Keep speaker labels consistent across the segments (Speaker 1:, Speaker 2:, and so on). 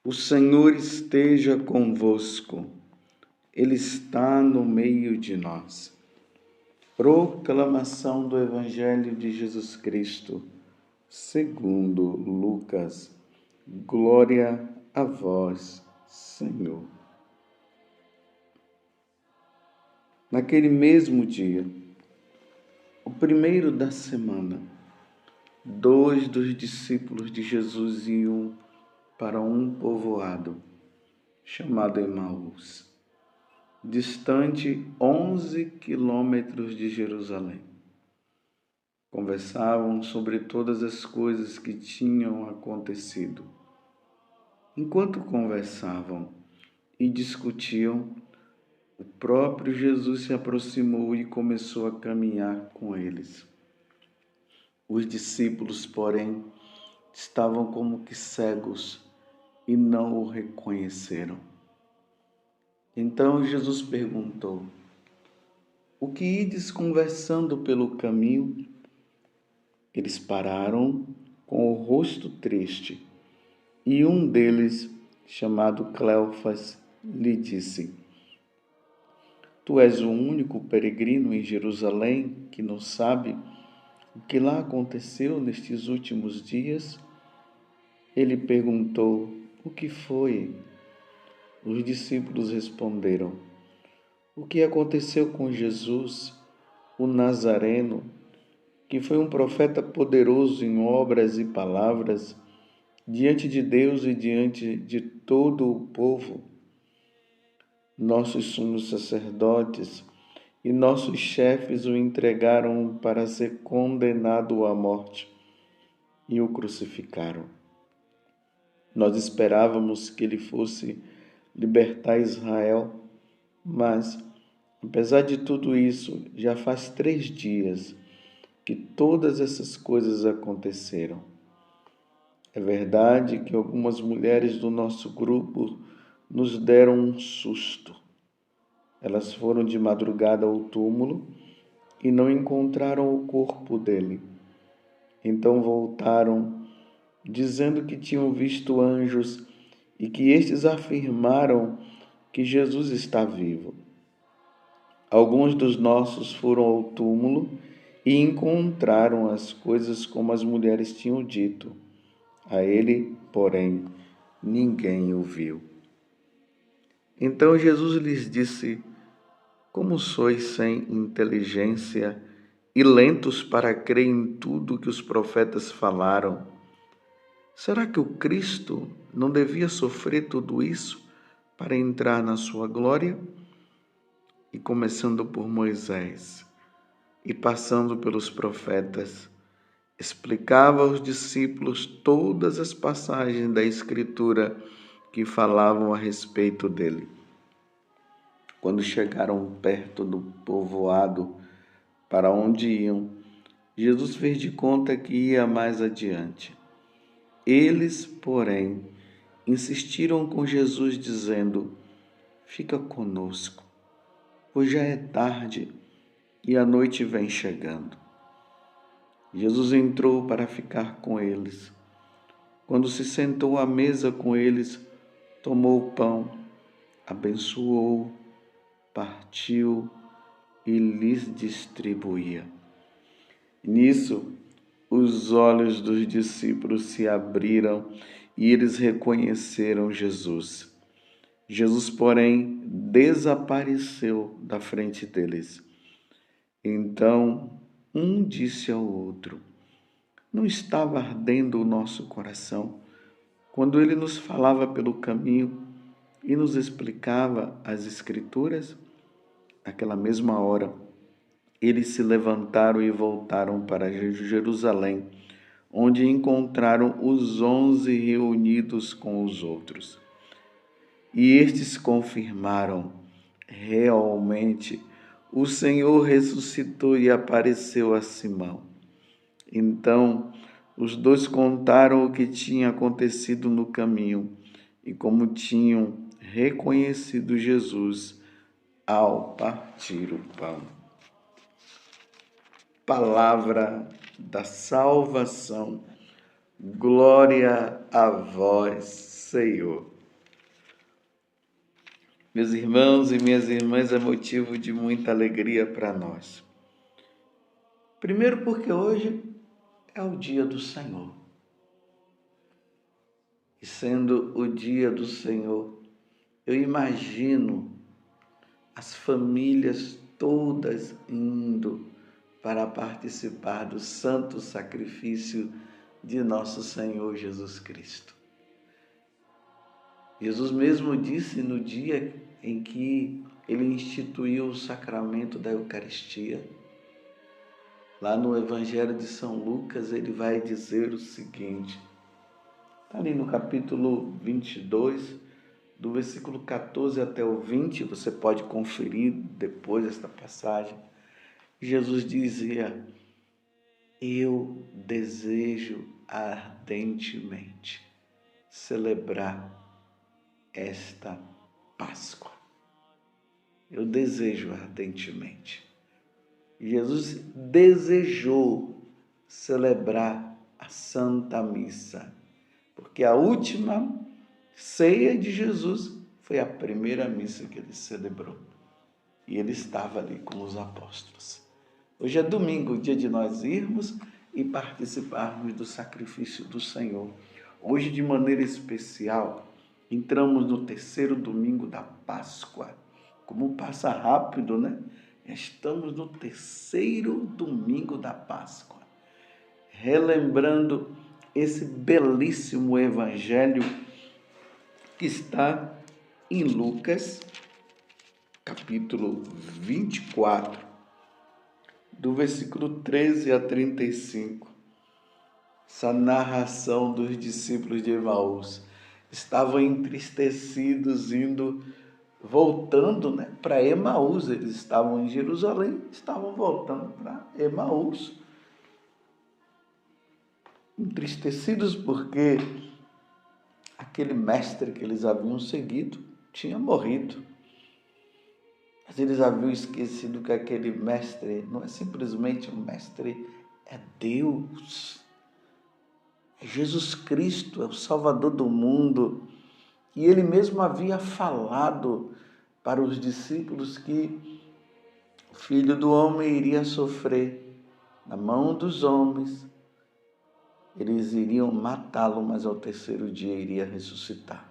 Speaker 1: O Senhor esteja convosco, Ele está no meio de nós. Proclamação do Evangelho de Jesus Cristo, segundo Lucas. Glória a vós, Senhor. Naquele mesmo dia, o primeiro da semana, 2 dos discípulos de Jesus iam para um povoado chamado Emaús, distante 11 quilômetros de Jerusalém. Conversavam sobre todas as coisas que tinham acontecido. Enquanto conversavam e discutiam, o próprio Jesus se aproximou e começou a caminhar com eles. Os discípulos, porém, estavam como que cegos e não o reconheceram. Então Jesus perguntou: "O que ides conversando pelo caminho?" Eles pararam com o rosto triste, e um deles, chamado Cleofas, lhe disse: "Tu és o único peregrino em Jerusalém que não sabe o que lá aconteceu nestes últimos dias?" Ele perguntou: "O que foi?" Os discípulos responderam: "O que aconteceu com Jesus, o Nazareno, que foi um profeta poderoso em obras e palavras, diante de Deus e diante de todo o povo. Nossos sumos sacerdotes e nossos chefes o entregaram para ser condenado à morte e o crucificaram. Nós esperávamos que ele fosse libertar Israel, mas, apesar de tudo isso, já faz 3 dias que todas essas coisas aconteceram. É verdade que algumas mulheres do nosso grupo nos deram um susto. Elas foram de madrugada ao túmulo e não encontraram o corpo dele. Então voltaram, dizendo que tinham visto anjos e que estes afirmaram que Jesus está vivo. Alguns dos nossos foram ao túmulo e encontraram as coisas como as mulheres tinham dito. A ele, porém, ninguém o viu." Então Jesus lhes disse: "Como sois sem inteligência e lentos para crer em tudo que os profetas falaram? Será que o Cristo não devia sofrer tudo isso para entrar na sua glória?" E começando por Moisés e passando pelos profetas, explicava aos discípulos todas as passagens da Escritura que falavam a respeito dele. Quando chegaram perto do povoado para onde iam, Jesus fez de conta que ia mais adiante. Eles, porém, insistiram com Jesus, dizendo: "Fica conosco, pois já é tarde e a noite vem chegando." Jesus entrou para ficar com eles. Quando se sentou à mesa com eles, tomou o pão, abençoou, partiu e lhes distribuía. Nisso, os olhos dos discípulos se abriram e eles reconheceram Jesus. Jesus, porém, desapareceu da frente deles. Então, um disse ao outro: "Não estava ardendo o nosso coração quando ele nos falava pelo caminho e nos explicava as Escrituras?" Naquela mesma hora, eles se levantaram e voltaram para Jerusalém, onde encontraram os 11 reunidos com os outros. E estes confirmaram: realmente, o Senhor ressuscitou e apareceu a Simão. Então, os dois contaram o que tinha acontecido no caminho e como tinham reconhecido Jesus ao partir o pão. Palavra da salvação. Glória a vós, Senhor. Meus irmãos e minhas irmãs, é motivo de muita alegria para nós. Primeiro porque hoje é o dia do Senhor. E sendo o dia do Senhor, eu imagino as famílias todas indo para participar do santo sacrifício de nosso Senhor Jesus Cristo. Jesus mesmo disse no dia em que ele instituiu o sacramento da Eucaristia, lá no Evangelho de São Lucas, ele vai dizer o seguinte, está ali no capítulo 22, do versículo 14 até o 20, você pode conferir depois esta passagem. Jesus dizia, eu desejo ardentemente celebrar esta Páscoa. Eu desejo ardentemente. Jesus desejou celebrar a Santa Missa, porque a última ceia de Jesus foi a primeira missa que ele celebrou. E ele estava ali com os apóstolos. Hoje é domingo, o dia de nós irmos e participarmos do sacrifício do Senhor. Hoje, de maneira especial, entramos no terceiro domingo da Páscoa. Como passa rápido, né? Estamos no terceiro domingo da Páscoa. Relembrando esse belíssimo evangelho que está em Lucas, capítulo 24, do versículo 13 a 35. Essa narração dos discípulos de Emaús. Estavam entristecidos, voltando, né, para Emaús. Eles estavam em Jerusalém, estavam voltando para Emaús. Entristecidos porque aquele mestre que eles haviam seguido tinha morrido. Mas eles haviam esquecido que aquele mestre não é simplesmente um mestre, é Deus. É Jesus Cristo, é o Salvador do mundo. E ele mesmo havia falado para os discípulos que o Filho do Homem iria sofrer na mão dos homens. Eles iriam matá-lo, mas ao terceiro dia iria ressuscitar.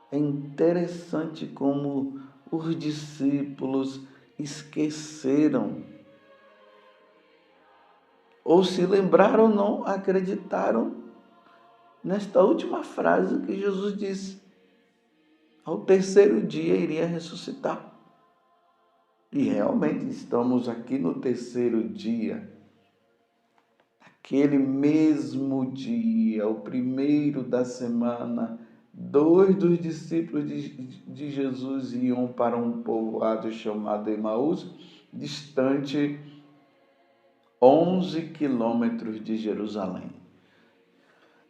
Speaker 1: É interessante como os discípulos esqueceram, ou se lembraram ou não, acreditaram nesta última frase que Jesus disse. Ao terceiro dia iria ressuscitar. E realmente estamos aqui no terceiro dia. Aquele mesmo dia, o primeiro da semana, 2 dos discípulos de Jesus iam para um povoado chamado Emaús, distante 11 quilômetros de Jerusalém.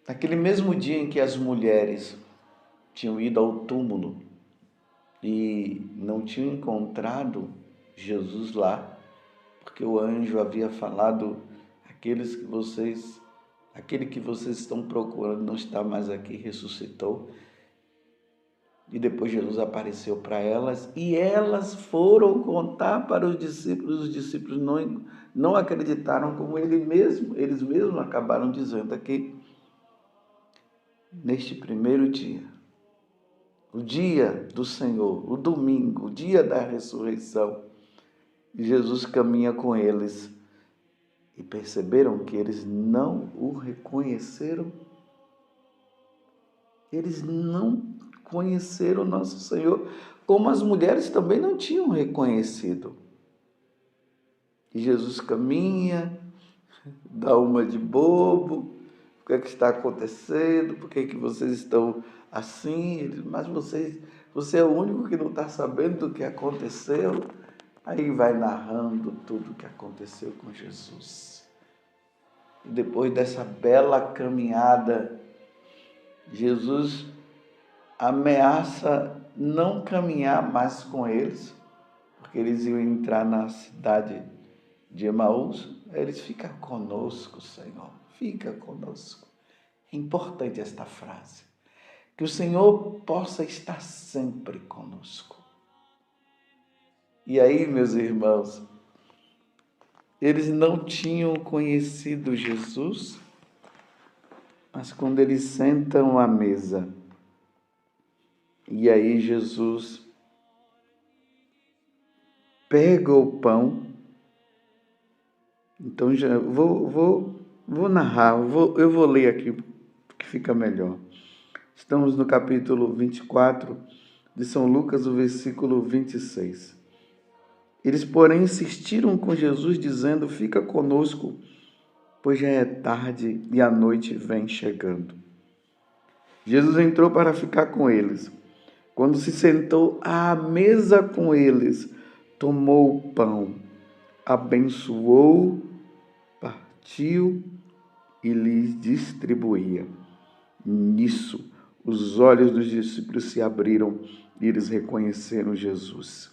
Speaker 1: Naquele mesmo dia em que as mulheres tinham ido ao túmulo e não tinham encontrado Jesus lá, porque o anjo havia falado, aquele que vocês estão procurando não está mais aqui, ressuscitou. E depois Jesus apareceu para elas e elas foram contar para os discípulos não acreditaram, como eles mesmos acabaram dizendo aqui. Neste primeiro dia, o dia do Senhor, o domingo, o dia da ressurreição, Jesus caminha com eles e perceberam que eles não o reconheceram. Eles não conheceram nosso Senhor, como as mulheres também não tinham reconhecido. E Jesus caminha, dá uma de bobo. O que é que está acontecendo? Por que é que vocês estão assim? Mas você é o único que não está sabendo do que aconteceu. Aí vai narrando tudo o que aconteceu com Jesus. E depois dessa bela caminhada, Jesus ameaça não caminhar mais com eles, porque eles iam entrar na cidade de Emaús. Eles ficam conosco, Senhor, fica conosco. É importante esta frase. Que o Senhor possa estar sempre conosco. E aí, meus irmãos, eles não tinham conhecido Jesus, mas quando eles sentam à mesa, e aí Jesus pega o pão. Então já vou narrar, eu vou ler aqui que fica melhor. Estamos no capítulo 24 de São Lucas, o versículo 26. Eles, porém, insistiram com Jesus, dizendo: fica conosco, pois já é tarde e a noite vem chegando. Jesus entrou para ficar com eles. Quando se sentou à mesa com eles, tomou o pão, abençoou, partiu e lhes distribuía. Nisso, os olhos dos discípulos se abriram e eles reconheceram Jesus.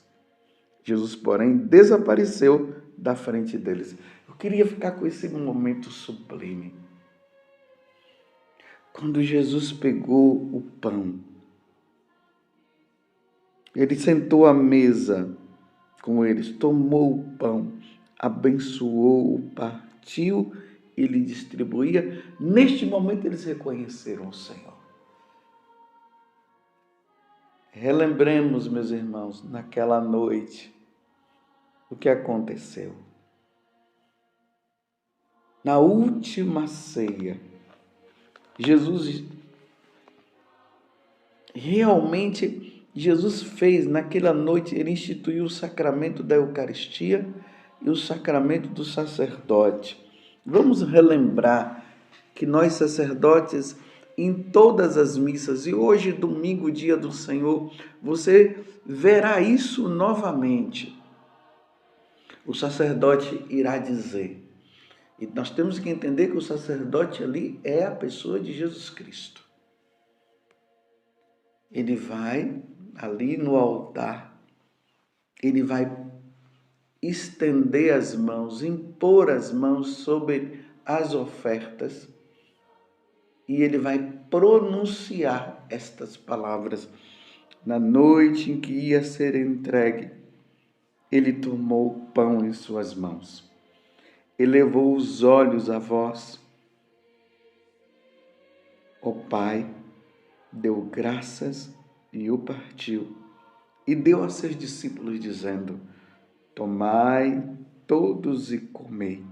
Speaker 1: Jesus, porém, desapareceu da frente deles. Eu queria ficar com esse momento sublime. Quando Jesus pegou o pão, ele sentou à mesa com eles, tomou o pão, abençoou, partiu e lhe distribuía. Neste momento eles reconheceram o Senhor. Relembremos, meus irmãos, naquela noite, o que aconteceu. Na última ceia, Jesus fez, naquela noite, ele instituiu o sacramento da Eucaristia e o sacramento do sacerdote. Vamos relembrar que nós sacerdotes, em todas as missas, e hoje, domingo, dia do Senhor, você verá isso novamente. O sacerdote irá dizer, e nós temos que entender que o sacerdote ali é a pessoa de Jesus Cristo. Ele vai ali no altar, ele vai estender as mãos, impor as mãos sobre as ofertas e ele vai pronunciar estas palavras. Na noite em que ia ser entregue, ele tomou o pão em suas mãos, elevou os olhos a vós, ó Pai, deu graças e o partiu, e deu a seus discípulos, dizendo: tomai todos e comei,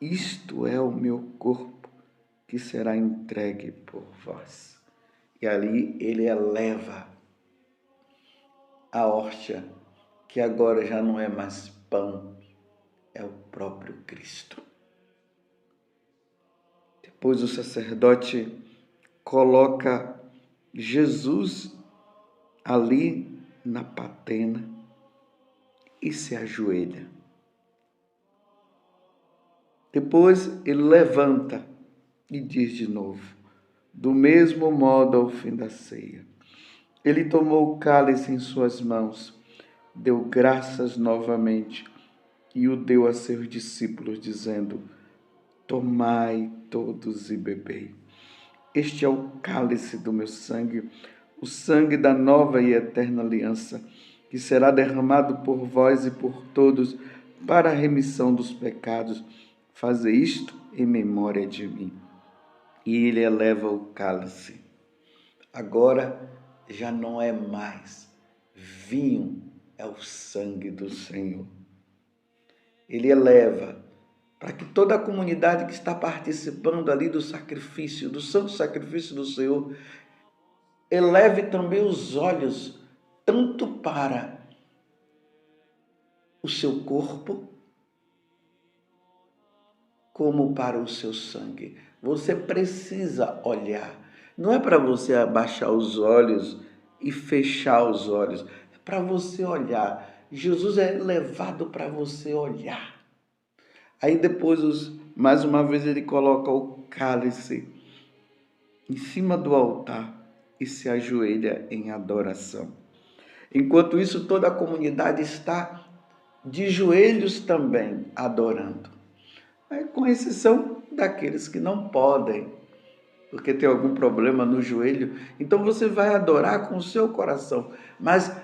Speaker 1: isto é o meu corpo, que será entregue por vós. E ali ele eleva a hóstia, que agora já não é mais pão, é o próprio Cristo. Depois o sacerdote coloca Jesus ali na patena e se ajoelha. Depois ele levanta e diz de novo, do mesmo modo ao fim da ceia. Ele tomou o cálice em suas mãos, deu graças novamente e o deu a seus discípulos, dizendo: tomai todos e bebei. Este é o cálice do meu sangue, o sangue da nova e eterna aliança, que será derramado por vós e por todos para a remissão dos pecados. Faze isto em memória de mim. E ele eleva o cálice. Agora já não é mais vinho, é o sangue do Senhor. Ele eleva para que toda a comunidade que está participando ali do sacrifício, do santo sacrifício do Senhor, eleve também os olhos tanto para o seu corpo como para o seu sangue. Você precisa olhar. Não é para você abaixar os olhos e fechar os olhos. É para você olhar. Jesus é levado para você olhar. Aí depois, mais uma vez, ele coloca o cálice em cima do altar e se ajoelha em adoração. Enquanto isso, toda a comunidade está de joelhos também adorando. Com exceção daqueles que não podem porque tem algum problema no joelho. Então você vai adorar com o seu coração. Mas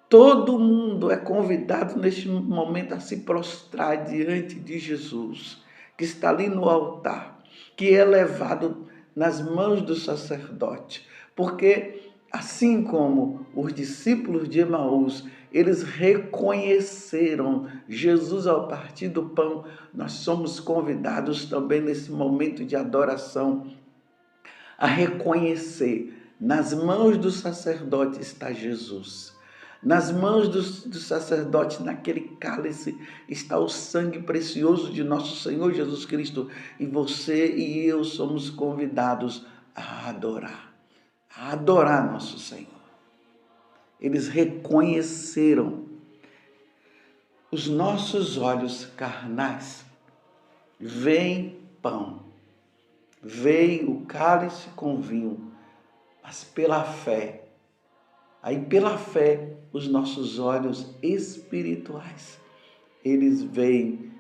Speaker 1: todo mundo é convidado neste momento a se prostrar diante de Jesus, que está ali no altar, que é levado nas mãos do sacerdote. Porque assim como os discípulos de Emaús, eles reconheceram Jesus ao partir do pão, nós somos convidados também nesse momento de adoração a reconhecer, nas mãos do sacerdote está Jesus. Nas mãos do sacerdote, naquele cálice, está o sangue precioso de nosso Senhor Jesus Cristo. E você e eu somos convidados a adorar nosso Senhor. Eles reconheceram. Os nossos olhos carnais veem pão, veem o cálice com vinho, mas pela fé. Aí pela fé, os nossos olhos espirituais, eles veem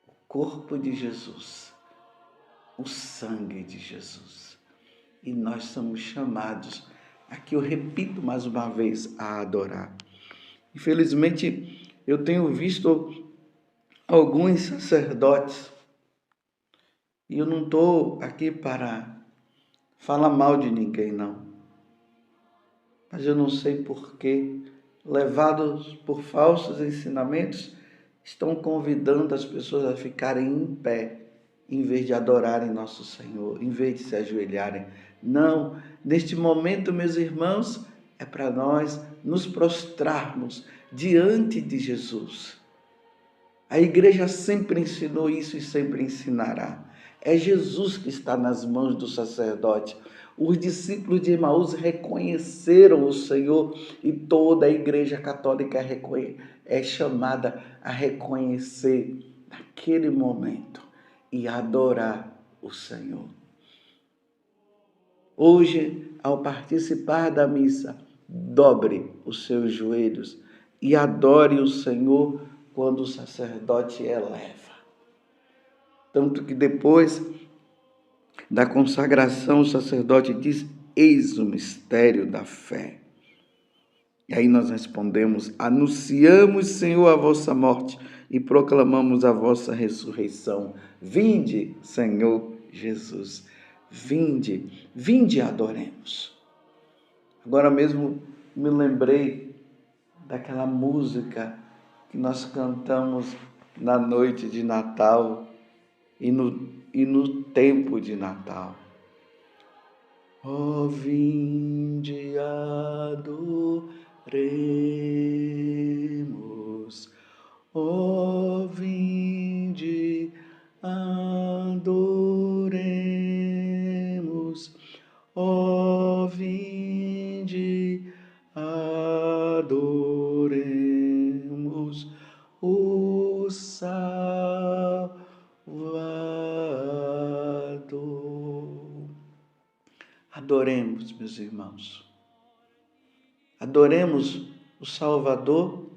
Speaker 1: o corpo de Jesus, o sangue de Jesus. E nós somos chamados, aqui eu repito mais uma vez, a adorar. Infelizmente, eu tenho visto alguns sacerdotes, e eu não estou aqui para falar mal de ninguém, não. Mas eu não sei por que, levados por falsos ensinamentos, estão convidando as pessoas a ficarem em pé, em vez de adorarem nosso Senhor, em vez de se ajoelharem. Não, neste momento, meus irmãos, é para nós nos prostrarmos diante de Jesus. A igreja sempre ensinou isso e sempre ensinará. É Jesus que está nas mãos do sacerdote. Os discípulos de Emaús reconheceram o Senhor e toda a igreja católica é chamada a reconhecer naquele momento e adorar o Senhor. Hoje, ao participar da missa, dobre os seus joelhos e adore o Senhor quando o sacerdote eleva. Tanto que depois da consagração, o sacerdote diz: eis o mistério da fé. E aí nós respondemos: anunciamos, Senhor, a vossa morte e proclamamos a vossa ressurreição. Vinde, Senhor Jesus, vinde e adoremos. Agora mesmo me lembrei daquela música que nós cantamos na noite de Natal e no tempo de Natal. Ó, vinde adoremos, ó, vinde adoremos, ó, vinde adoremos o Salvador. Adoremos, meus irmãos. Adoremos o Salvador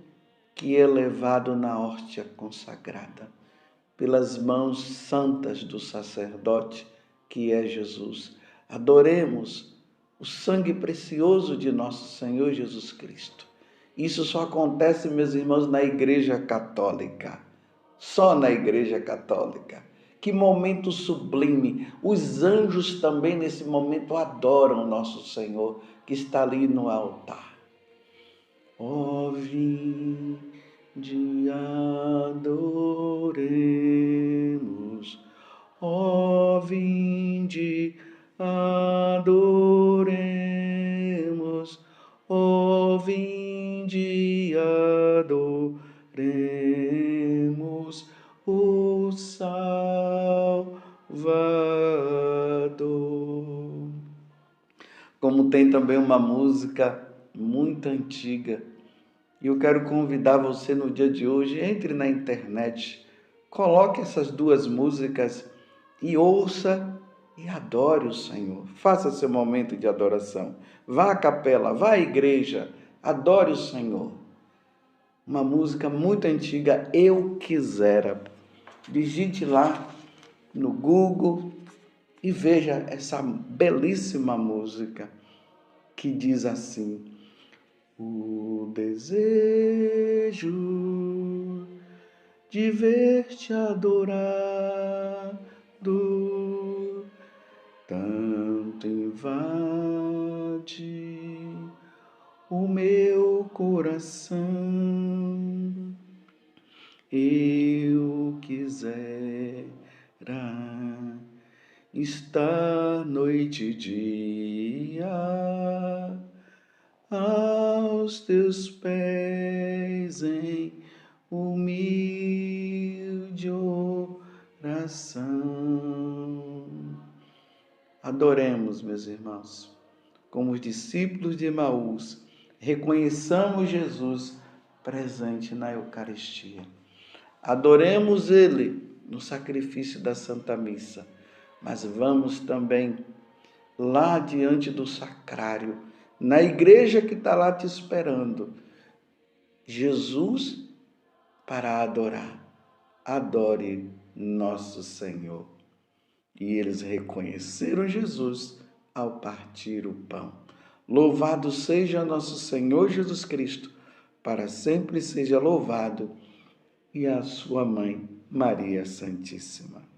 Speaker 1: que é levado na hóstia consagrada pelas mãos santas do sacerdote que é Jesus. Adoremos o sangue precioso de nosso Senhor Jesus Cristo. Isso só acontece, meus irmãos, na Igreja Católica. Só na Igreja Católica. Que momento sublime! Os anjos também nesse momento adoram nosso Senhor, que está ali no altar. Ó, vinde adoremos, ó, vinde adoremos, ó, vinde adoremos o Salvador. Como tem também uma música muito antiga, e eu quero convidar você no dia de hoje, entre na internet, coloque essas duas músicas e ouça e adore o Senhor. Faça seu momento de adoração. Vá à capela, vá à igreja, adore o Senhor. Uma música muito antiga, Eu Quisera. Digite lá no Google E veja essa belíssima música que diz assim: o desejo de ver-te adorado tanto invade o meu coração. Eu quisera estar noite e dia aos teus pés em humilde oração. Adoremos, meus irmãos, como os discípulos de Emaús, reconheçamos Jesus presente na Eucaristia. Adoremos Ele no sacrifício da Santa Missa, mas vamos também lá diante do sacrário, na igreja que está lá te esperando, Jesus para adorar. Adore nosso Senhor. E eles reconheceram Jesus ao partir o pão. Louvado seja nosso Senhor Jesus Cristo, para sempre seja louvado, e a sua mãe, Maria Santíssima.